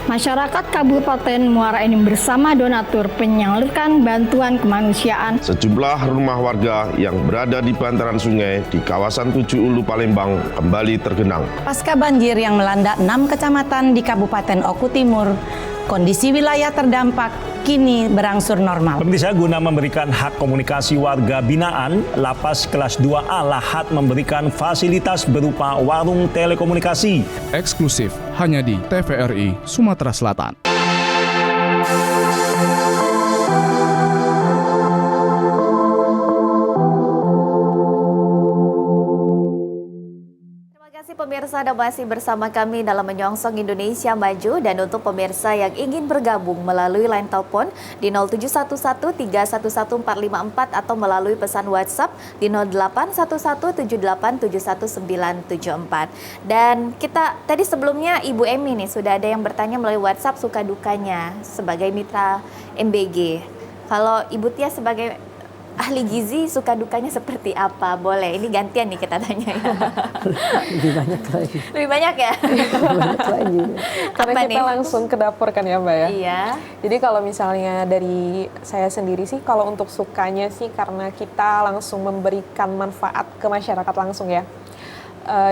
Masyarakat Kabupaten Muara Enim bersama donatur menyalurkan bantuan kemanusiaan. Sejumlah rumah warga yang berada di bantaran sungai di kawasan Tujuh Ulu Palembang kembali tergenang. Pasca banjir yang melanda 6 kecamatan di Kabupaten Oku Timur, kondisi wilayah terdampak kini berangsur normal. Pemirsa, guna memberikan hak komunikasi warga binaan, Lapas Kelas 2A Lahat memberikan fasilitas berupa warung telekomunikasi. Eksklusif hanya di TVRI Sumatera Selatan. Pemirsa, Anda masih bersama kami dalam Menyongsong Indonesia Maju, dan untuk pemirsa yang ingin bergabung melalui line telepon di 0711311454 atau melalui pesan WhatsApp di 081178719974. Dan kita tadi sebelumnya Ibu Emi nih sudah ada yang bertanya melalui WhatsApp suka dukanya sebagai mitra MBG. Kalau Ibu Tia sebagai ahli gizi suka dukanya seperti apa? Boleh, ini gantian nih kita tanya ya. Lebih banyak lagi. Lebih banyak ya? Banyak lagi. Karena Apa kita nih? langsung ke dapur kan ya Mbak ya? Iya. Jadi kalau misalnya dari saya sendiri sih, kalau untuk sukanya sih karena kita langsung memberikan manfaat ke masyarakat langsung ya.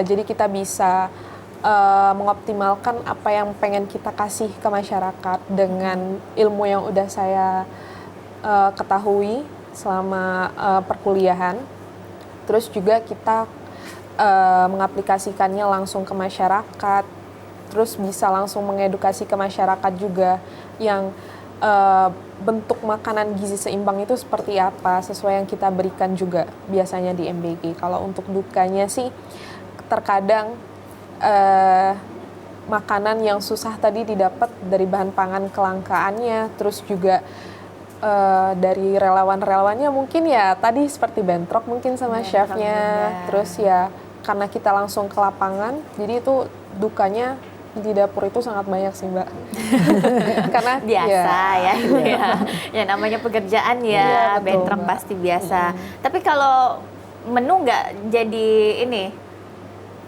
Jadi kita bisa mengoptimalkan apa yang pengen kita kasih ke masyarakat dengan ilmu yang udah saya ketahui selama perkuliahan. Terus juga kita mengaplikasikannya langsung ke masyarakat, terus bisa langsung mengedukasi ke masyarakat juga yang bentuk makanan gizi seimbang itu seperti apa, sesuai yang kita berikan juga biasanya di MBG. Kalau untuk dukanya sih terkadang makanan yang susah tadi didapat dari bahan pangan kelangkaannya, terus juga dari relawan-relawannya mungkin ya tadi seperti bentrok mungkin sama chefnya, terus ya karena kita langsung ke lapangan, jadi itu dukanya di dapur itu sangat banyak sih Mbak. Karena biasa ya namanya pekerjaan ya, bentrok pasti biasa. Tapi kalau menu nggak jadi ini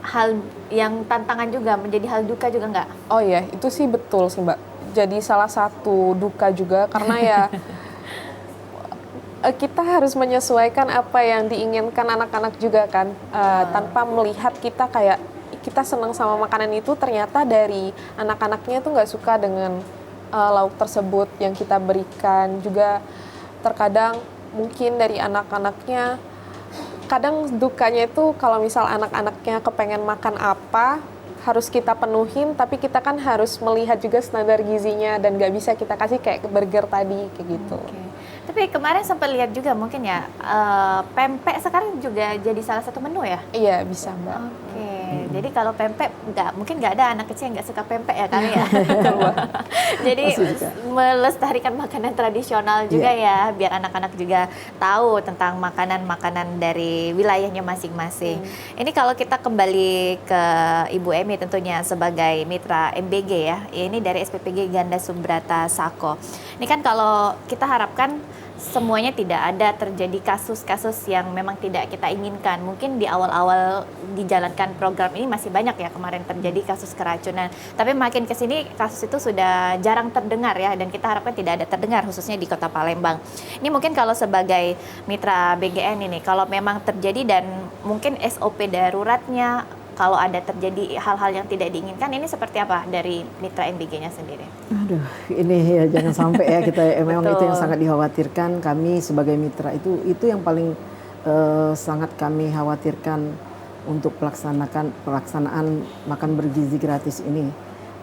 hal yang tantangan juga, menjadi hal duka juga nggak? Oh ya, itu sih betul sih Mbak. Jadi salah satu duka juga karena ya kita harus menyesuaikan apa yang diinginkan anak-anak juga kan, tanpa melihat kita kayak kita senang sama makanan itu, ternyata dari anak-anaknya tuh nggak suka dengan lauk tersebut yang kita berikan. Juga terkadang mungkin dari anak-anaknya, kadang dukanya itu kalau misal anak-anaknya kepengen makan apa harus kita penuhin, tapi kita kan harus melihat juga standar gizinya dan nggak bisa kita kasih kayak burger tadi kayak gitu. Tapi kemarin sempat lihat juga mungkin ya, pempek sekarang juga jadi salah satu menu ya? Iya, bisa Mbak. Jadi kalau pempek mungkin nggak ada anak kecil yang nggak suka pempek ya kali ya. Jadi melestarikan makanan tradisional juga ya, biar anak-anak juga tahu tentang makanan-makanan dari wilayahnya masing-masing. Ini kalau kita kembali ke Ibu Emi tentunya sebagai mitra MBG ya, ini dari SPPG Ganda Sumbrata Sako. Ini kan kalau kita harapkan semuanya tidak ada terjadi kasus-kasus yang memang tidak kita inginkan. Mungkin di awal-awal dijalankan program ini masih banyak ya kemarin terjadi kasus keracunan. Tapi makin ke sini kasus itu sudah jarang terdengar ya, dan kita harapkan tidak ada terdengar khususnya di Kota Palembang. Ini mungkin kalau sebagai mitra BGN ini, kalau memang terjadi dan mungkin SOP daruratnya kalau ada terjadi hal-hal yang tidak diinginkan, ini seperti apa dari mitra MBG-nya sendiri? Aduh, ini ya jangan sampai ya kita memang itu yang Betul. sangat dikhawatirkan. Kami sebagai mitra itu yang paling sangat kami khawatirkan untuk pelaksanaan makan bergizi gratis ini.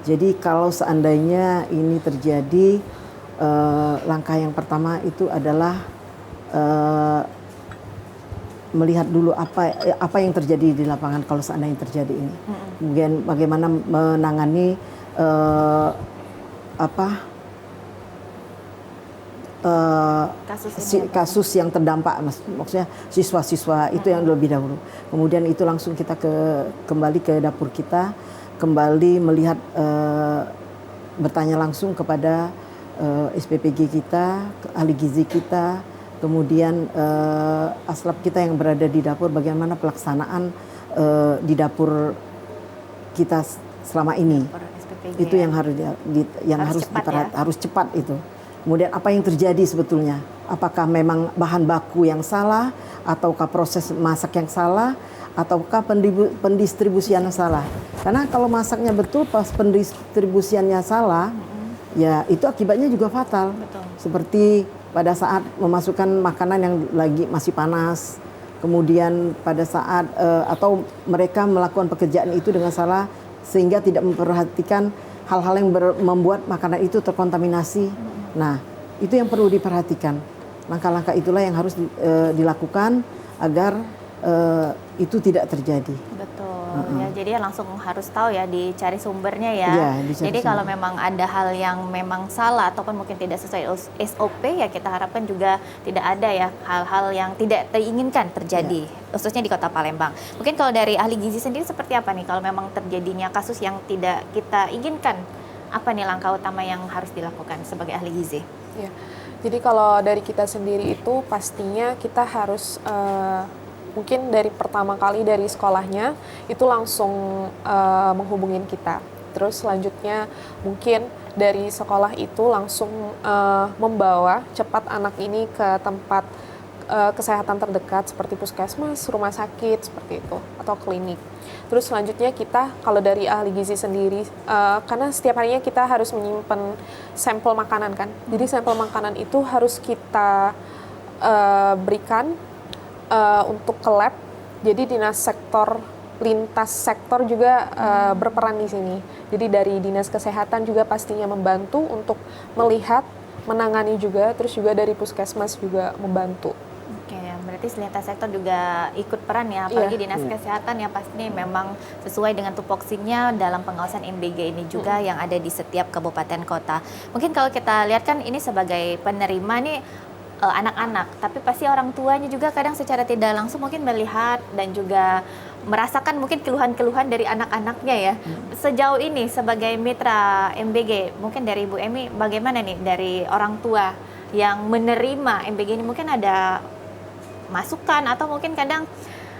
Jadi kalau seandainya ini terjadi, langkah yang pertama itu adalah melihat dulu apa yang terjadi di lapangan kalau seandainya terjadi ini. Kemudian bagaimana menangani kasus yang terdampak, maksudnya siswa-siswa itu yang lebih dahulu. Kemudian itu langsung kita kembali ke dapur kita, kembali melihat, bertanya langsung kepada SPPG kita, ahli gizi kita, kemudian aslab kita yang berada di dapur, bagaimana pelaksanaan di dapur kita selama ini. Itu yang harus cepat itu. Kemudian apa yang terjadi sebetulnya? Apakah memang bahan baku yang salah, ataukah proses masak yang salah, ataukah pendistribusiannya salah? Karena kalau masaknya betul, pas pendistribusiannya salah, ya itu akibatnya juga fatal. Betul. Seperti pada saat memasukkan makanan yang lagi masih panas, kemudian pada saat atau mereka melakukan pekerjaan itu dengan salah sehingga tidak memperhatikan hal-hal yang membuat makanan itu terkontaminasi. Nah, itu yang perlu diperhatikan. Langkah-langkah itulah yang harus dilakukan agar itu tidak terjadi. Betul. Ya, jadi langsung harus tahu ya, dicari sumbernya ya. Jadi kalau memang ada hal yang memang salah ataupun mungkin tidak sesuai SOP, ya kita harapkan juga tidak ada ya hal-hal yang tidak diinginkan terjadi, khususnya di Kota Palembang. Mungkin kalau dari ahli gizi sendiri seperti apa nih kalau memang terjadinya kasus yang tidak kita inginkan? Apa nih langkah utama yang harus dilakukan sebagai ahli gizi? Ya. Jadi kalau dari kita sendiri itu pastinya kita harus mungkin dari pertama kali dari sekolahnya itu langsung menghubungin kita. Terus selanjutnya mungkin dari sekolah itu langsung membawa cepat anak ini ke tempat kesehatan terdekat seperti puskesmas, rumah sakit seperti itu atau klinik. Terus selanjutnya kita kalau dari ahli gizi sendiri, karena setiap harinya kita harus menyimpan sampel makanan kan. Jadi sampel makanan itu harus kita berikan untuk ke lab. Jadi dinas sektor lintas sektor juga berperan di sini. Jadi dari dinas kesehatan juga pastinya membantu untuk melihat, menangani juga, terus juga dari puskesmas juga membantu. Oke, berarti lintas sektor juga ikut peran ya, apalagi dinas kesehatan yang pastinya memang sesuai dengan tupoksinya dalam pengawasan MBG ini juga yang ada di setiap kabupaten kota. Mungkin kalau kita lihat kan ini sebagai penerima nih anak-anak, tapi pasti orang tuanya juga kadang secara tidak langsung mungkin melihat dan juga merasakan mungkin keluhan-keluhan dari anak-anaknya ya. Sejauh ini sebagai mitra MBG, mungkin dari Ibu Emi bagaimana nih dari orang tua yang menerima MBG ini, mungkin ada masukan atau mungkin kadang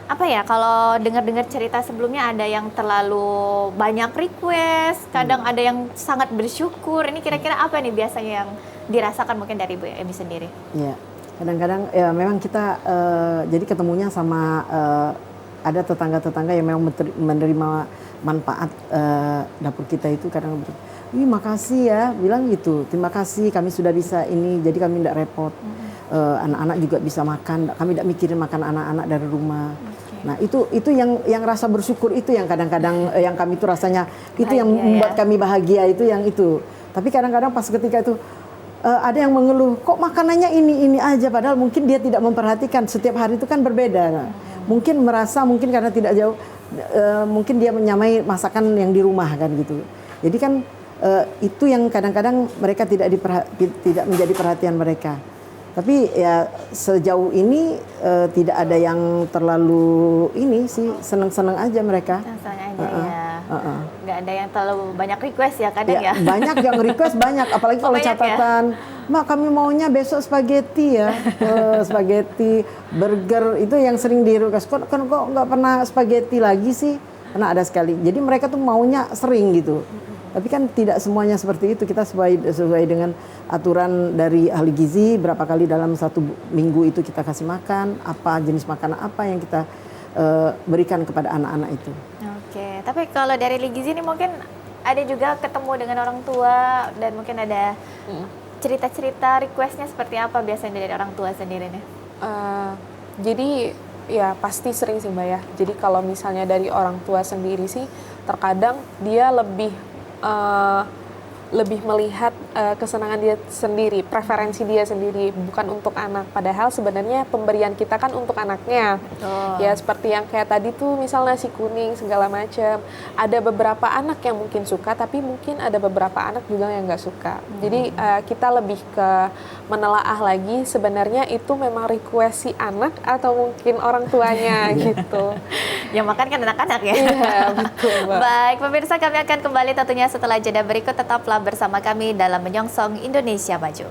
apa ya, kalau dengar-dengar cerita sebelumnya ada yang terlalu banyak request, kadang ada yang sangat bersyukur. Ini kira-kira apa nih biasanya yang dirasakan mungkin dari Ibu Emi sendiri? Ya, kadang-kadang ya memang kita jadi ketemunya sama ada tetangga-tetangga yang memang menerima manfaat dapur kita itu kadang makasih ya, bilang gitu, terima kasih kami sudah bisa ini, jadi kami tidak repot. Anak-anak juga bisa makan, kami tidak mikirin makan anak-anak dari rumah. Nah itu yang rasa bersyukur itu yang kadang-kadang yang kami itu rasanya itu yang membuat kami bahagia, itu yang itu. Tapi kadang-kadang pas ketika itu ada yang mengeluh, kok makanannya ini aja, padahal mungkin dia tidak memperhatikan setiap hari itu kan berbeda. Mungkin merasa mungkin karena tidak jauh, mungkin dia menyamai masakan yang di rumah kan gitu. Jadi kan itu yang kadang-kadang mereka tidak menjadi perhatian mereka. Tapi ya sejauh ini tidak ada yang terlalu ini sih, senang-senang aja mereka. Senang aja ya. Nggak ada yang terlalu banyak request ya kadang ya. Banyak yang request banyak, apalagi kalau catatan, Mak kami maunya besok spaghetti ya, spaghetti, burger itu yang sering di request. Kok nggak pernah spaghetti lagi sih? Karena ada sekali. Jadi mereka tuh maunya sering gitu. Tapi kan tidak semuanya seperti itu. Kita sesuai dengan aturan dari ahli gizi, berapa kali dalam 1 minggu itu kita kasih makan, apa jenis makanan apa yang kita berikan kepada anak-anak itu. Oke, Tapi kalau dari Ligizi ini mungkin ada juga ketemu dengan orang tua dan mungkin ada cerita-cerita requestnya seperti apa biasanya dari orang tua sendiri nih? Jadi ya pasti sering sih Mbak ya. Jadi kalau misalnya dari orang tua sendiri sih terkadang dia lebih melihat kesenangan dia sendiri, preferensi dia sendiri, bukan untuk anak. Padahal sebenarnya pemberian kita kan untuk anaknya. Ya seperti yang kayak tadi tuh misal nasi kuning segala macam. Ada beberapa anak yang mungkin suka, tapi mungkin ada beberapa anak juga yang nggak suka. Jadi kita lebih ke menelaah lagi sebenarnya itu memang request si anak atau mungkin orang tuanya gitu. Yang makan kan anak-anak ya? Iya, betul Mbak. Baik, pemirsa kami akan kembali tentunya setelah jeda berikut. Tetaplah bersama kami dalam Menyongsong Indonesia Maju.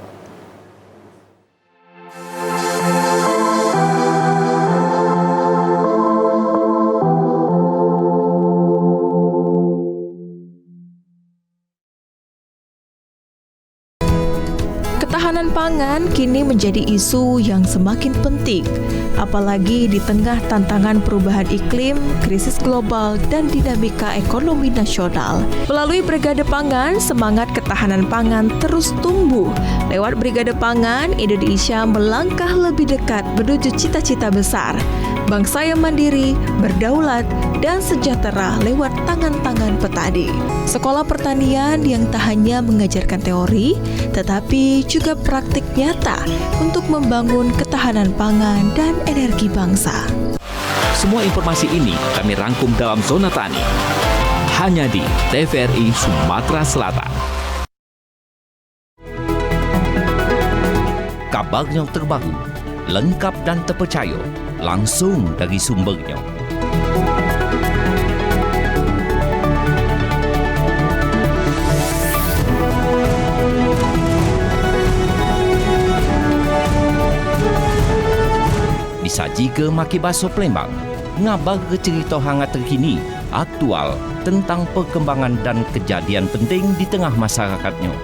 Ketahanan pangan kini menjadi isu yang semakin penting, apalagi di tengah tantangan perubahan iklim, krisis global, dan dinamika ekonomi nasional. Melalui Brigade Pangan, semangat ketahanan pangan terus tumbuh. Lewat Brigade Pangan, Indonesia melangkah lebih dekat menuju cita-cita besar. Bangsa yang mandiri, berdaulat, dan sejahtera lewat tangan-tangan petani. Sekolah pertanian yang tak hanya mengajarkan teori, tetapi juga praktik nyata untuk membangun ketahanan pangan dan energi bangsa. Semua informasi ini kami rangkum dalam Zona Tani, hanya di TVRI Sumatera Selatan. Kabar yang terbaru, lengkap dan terpercaya, langsung dari sumbernya. Disaji ke Maki Baso Palembang, ngabar ke cerita hangat terkini, aktual tentang perkembangan dan kejadian penting di tengah masyarakatnya.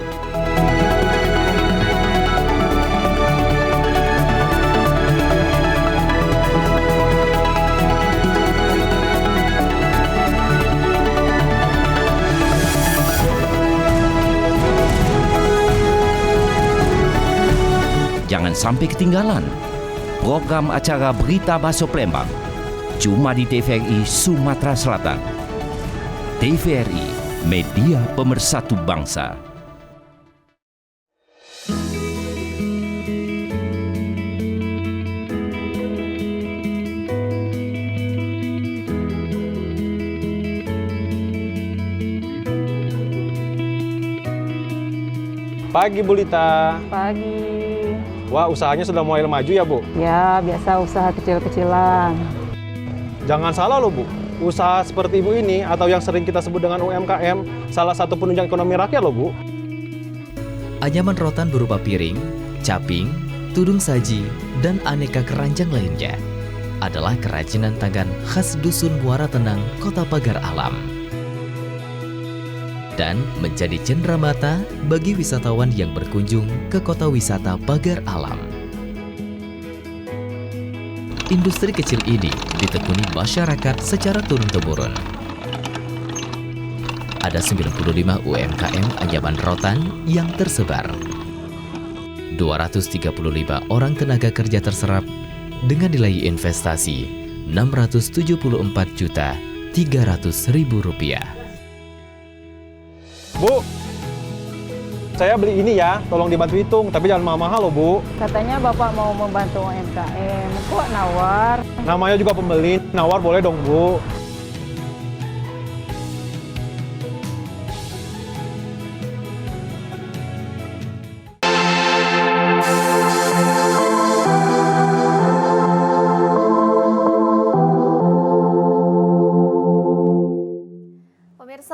Jangan sampai ketinggalan program acara Berita Baso Palembang cuma di TVRI Sumatera Selatan. TVRI, media pemersatu bangsa. Pagi Bu Lita. Pagi. Wah, usahanya sudah mulai maju ya, Bu? Ya, biasa usaha kecil-kecilan. Jangan salah loh, Bu. Usaha seperti Ibu ini atau yang sering kita sebut dengan UMKM, salah satu penunjang ekonomi rakyat loh, Bu. Anyaman rotan berupa piring, caping, tudung saji, dan aneka keranjang lainnya adalah kerajinan tangan khas Dusun Muara Tenang, Kota Pagar Alam. Dan menjadi cenderamata bagi wisatawan yang berkunjung ke kota wisata Pagar Alam. Industri kecil ini ditekuni masyarakat secara turun-temurun. Ada 95 UMKM anyaman rotan yang tersebar. 235 orang tenaga kerja terserap dengan nilai investasi Rp674.300.000. Bu, saya beli ini ya, tolong dibantu hitung, tapi jangan mahal-mahal loh, Bu. Katanya Bapak mau membantu UMKM, kok nawar? Namanya juga pembeli, nawar boleh dong, Bu.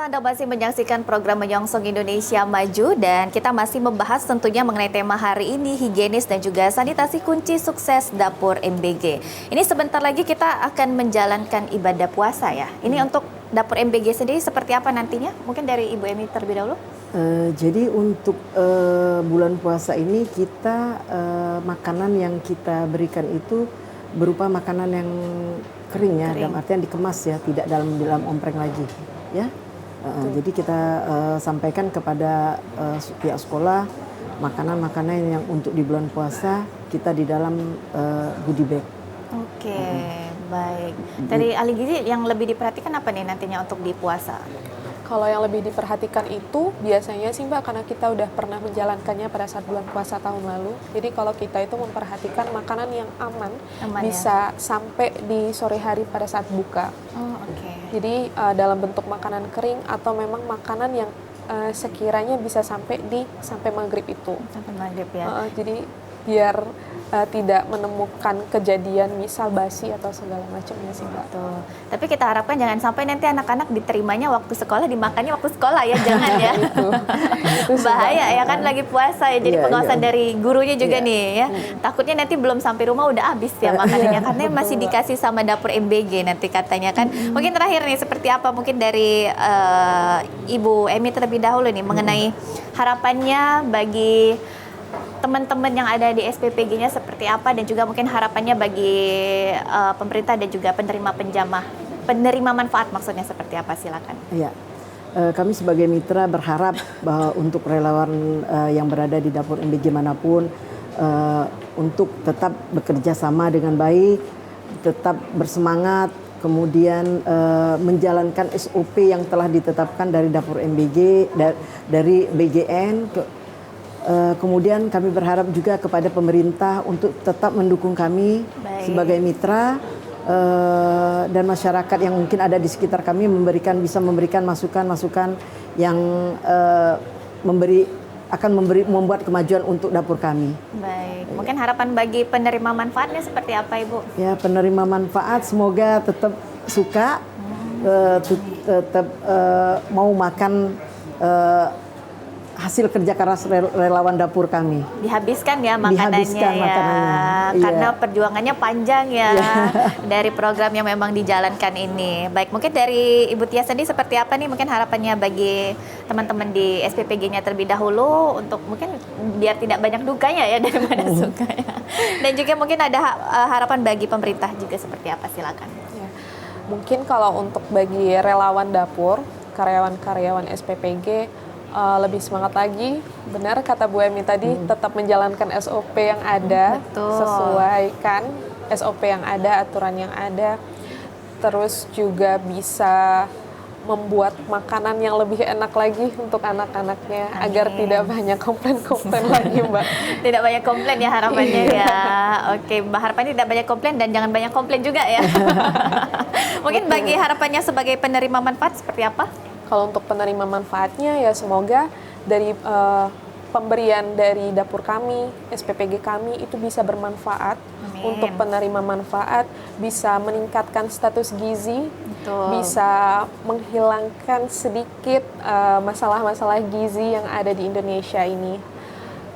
Anda masih menyaksikan program Menyongsong Indonesia Maju dan kita masih membahas tentunya mengenai tema hari ini, higienis dan juga sanitasi kunci sukses dapur MBG. Ini sebentar lagi kita akan menjalankan ibadah puasa ya. Ini untuk dapur MBG sendiri seperti apa nantinya? Mungkin dari Ibu Emi terlebih dahulu. Jadi untuk bulan puasa ini kita makanan yang kita berikan itu berupa makanan yang kering ya, dalam artian dikemas ya, tidak dalam ompreng lagi ya. Jadi kita sampaikan kepada pihak sekolah makanan-makanan yang untuk di bulan puasa kita di dalam goodie bag. Oke, baik. Dari ahli gizi yang lebih diperhatikan apa nih nantinya untuk di puasa? Kalau yang lebih diperhatikan itu biasanya sih Mbak, karena kita udah pernah menjalankannya pada saat bulan puasa tahun lalu. Jadi kalau kita itu memperhatikan makanan yang aman bisa sampai di sore hari pada saat buka. Jadi dalam bentuk makanan kering atau memang makanan yang sekiranya bisa sampai maghrib itu. Sampai maghrib ya. Jadi biar tidak menemukan kejadian misal basi atau segala macamnya sih Mbak. Betul. Tapi kita harapkan jangan sampai nanti anak-anak diterimanya waktu sekolah, dimakannya waktu sekolah ya, jangan ya. Itu bahaya ya kan lagi puasa ya. Jadi pengawasan dari gurunya juga nih ya. Takutnya nanti belum sampai rumah udah habis ya makanannya karena masih dikasih sama dapur MBG nanti katanya kan. Mungkin terakhir nih seperti apa mungkin dari Ibu Emi terlebih dahulu nih mengenai harapannya bagi teman-teman yang ada di SPPG-nya seperti apa dan juga mungkin harapannya bagi pemerintah dan juga penerima manfaat maksudnya seperti apa, silakan. Iya, kami sebagai mitra berharap bahwa untuk relawan yang berada di dapur MBG manapun untuk tetap bekerja sama dengan baik, tetap bersemangat, kemudian menjalankan SOP yang telah ditetapkan dari dapur MBG, dari BGN. Kemudian kami berharap juga kepada pemerintah untuk tetap mendukung kami sebagai mitra dan masyarakat yang mungkin ada di sekitar kami bisa memberikan masukan-masukan yang membuat kemajuan untuk dapur kami. Baik, mungkin harapan bagi penerima manfaatnya seperti apa Ibu? Ya, penerima manfaat semoga tetap suka, tetap mau makan hasil kerja keras relawan dapur kami. Dihabiskan ya makanannya ya. Karena perjuangannya panjang ya dari program yang memang dijalankan ini. Baik, mungkin dari Ibu Tia sendiri seperti apa nih mungkin harapannya bagi teman-teman di SPPG-nya terlebih dahulu untuk mungkin biar tidak banyak dukanya ya daripada sukanya. Dan juga mungkin ada harapan bagi pemerintah juga seperti apa, silakan. Ya. Mungkin kalau untuk bagi relawan dapur, karyawan-karyawan SPPG lebih semangat lagi. Benar kata Bu Emi tadi, tetap menjalankan SOP yang ada, sesuaikan SOP yang ada, aturan yang ada. Terus juga bisa membuat makanan yang lebih enak lagi untuk anak-anaknya. Amin. Agar tidak banyak komplain-komplain lagi Mbak. Tidak banyak komplain ya harapannya ya. Oke, harapannya tidak banyak komplain dan jangan banyak komplain juga ya. Mungkin bagi harapannya sebagai penerima manfaat seperti apa? Kalau untuk penerima manfaatnya ya semoga dari pemberian dari dapur kami, SPPG kami itu bisa bermanfaat. Amin. Untuk penerima manfaat, bisa meningkatkan status gizi, bisa menghilangkan sedikit masalah-masalah gizi yang ada di Indonesia ini.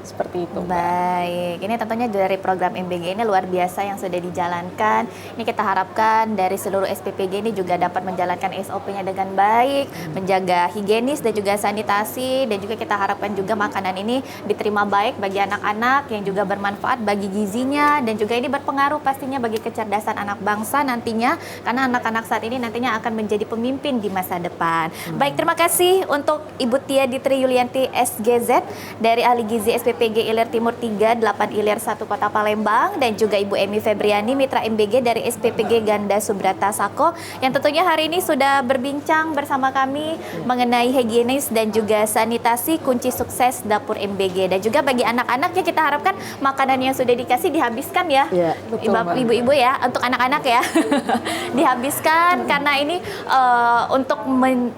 Seperti itu. Baik, ini tentunya dari program MBG ini luar biasa yang sudah dijalankan. Ini kita harapkan dari seluruh SPPG ini juga dapat menjalankan SOP-nya dengan baik, menjaga higienis dan juga sanitasi, dan juga kita harapkan juga makanan ini diterima baik bagi anak-anak yang juga bermanfaat bagi gizinya, dan juga ini berpengaruh pastinya bagi kecerdasan anak bangsa nantinya, karena anak-anak saat ini nantinya akan menjadi pemimpin di masa depan. Baik, terima kasih untuk Ibu Tia Ditri Yulianti SGZ dari ahli gizi SPPG Ilir Timur 3, 8 Ilir 1 Kota Palembang, dan juga Ibu Emi Febriani Mitra MBG dari SPPG Ganda Subrata Sako yang tentunya hari ini sudah berbincang bersama kami mengenai higienis dan juga sanitasi kunci sukses dapur MBG. Dan juga bagi anak-anak ya kita harapkan makanan yang sudah dikasih dihabiskan ya, ibu-ibu ya, untuk anak-anak ya dihabiskan karena ini untuk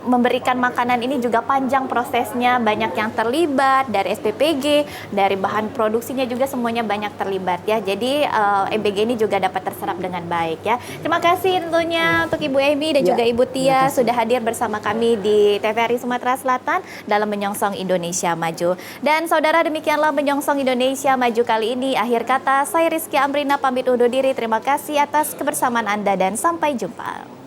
memberikan makanan ini juga panjang prosesnya, banyak yang terlibat dari SPPG, dari bahan produksinya juga semuanya banyak terlibat ya. Jadi MBG ini juga dapat terserap dengan baik ya. Terima kasih tentunya untuk Ibu Emi dan juga Ibu Tia sudah hadir bersama kami di TVRI Sumatera Selatan dalam Menyongsong Indonesia Maju. Dan saudara, demikianlah Menyongsong Indonesia Maju kali ini. Akhir kata, saya Rizky Amrina pamit undur diri. Terima kasih atas kebersamaan Anda dan sampai jumpa.